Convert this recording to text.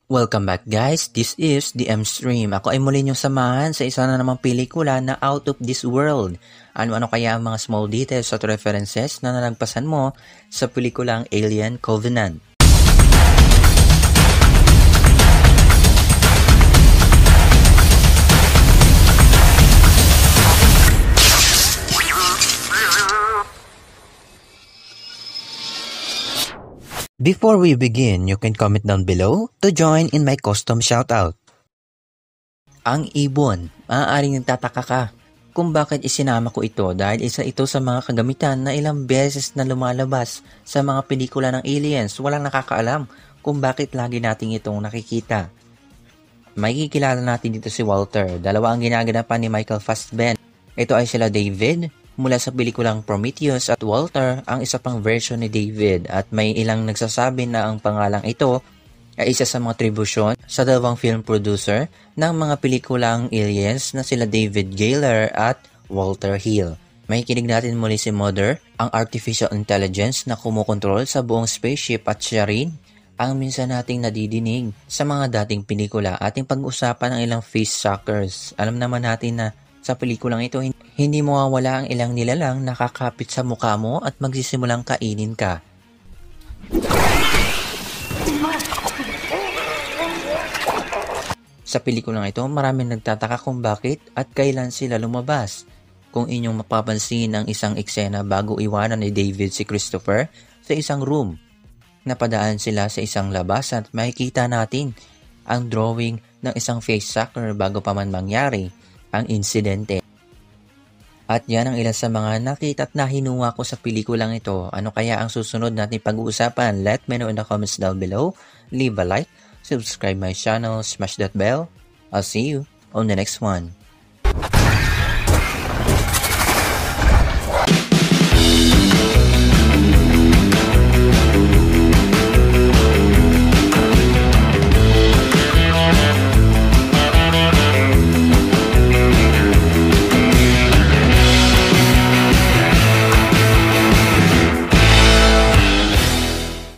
Welcome back guys, this is the M-Stream. Ako ay muli niyong samahan sa isa na namang pelikula na out of this world. Ano-ano kaya ang mga small details at references na nalagpasan mo sa pelikulang Alien Covenant? Before we begin, you can comment down below to join in my custom shoutout. Ang ibon, maaaring nagtataka ka kung bakit isinama ko ito dahil isa ito sa mga kagamitan na ilang beses na lumalabas sa mga pelikula ng aliens. Walang nakakaalam kung bakit lagi nating itong nakikita. Makikilala natin dito si Walter. Dalawa ang ginaganapan ni Michael Fassbender. Ito ay sila David mula sa pelikulang Prometheus at Walter ang isa pang version ni David at may ilang nagsasabi na ang pangalang ito ay isa sa mga tribusyon sa dalawang film producer ng mga pelikulang aliens na sila David Gayler at Walter Hill. Makikinig natin muli si Mother, ang artificial intelligence na kumukontrol sa buong spaceship at siya rin ang minsan nating nadidinig sa mga dating pelikula. Ating pag-usapan ang ilang face suckers. Alam naman natin na sa pelikulang ito, hindi mawawala ang ilang nilalang nakakapit sa mukha mo at magsisimulang kainin ka. Sa pelikulang ito, maraming nagtataka kung bakit at kailan sila lumabas. Kung inyong mapapansin ang isang eksena bago iwanan ni David si Christopher sa isang room, napadaan sila sa isang labas at makikita natin ang drawing ng isang face sucker bago pa man mangyari ang insidente. At yan ang ilan sa mga nakita at nahinuwa ko sa pelikulang ito. Ano kaya ang susunod natin pag-uusapan? Let me know in the comments down below. Leave a like, subscribe my channel, smash that bell. I'll see you on the next one.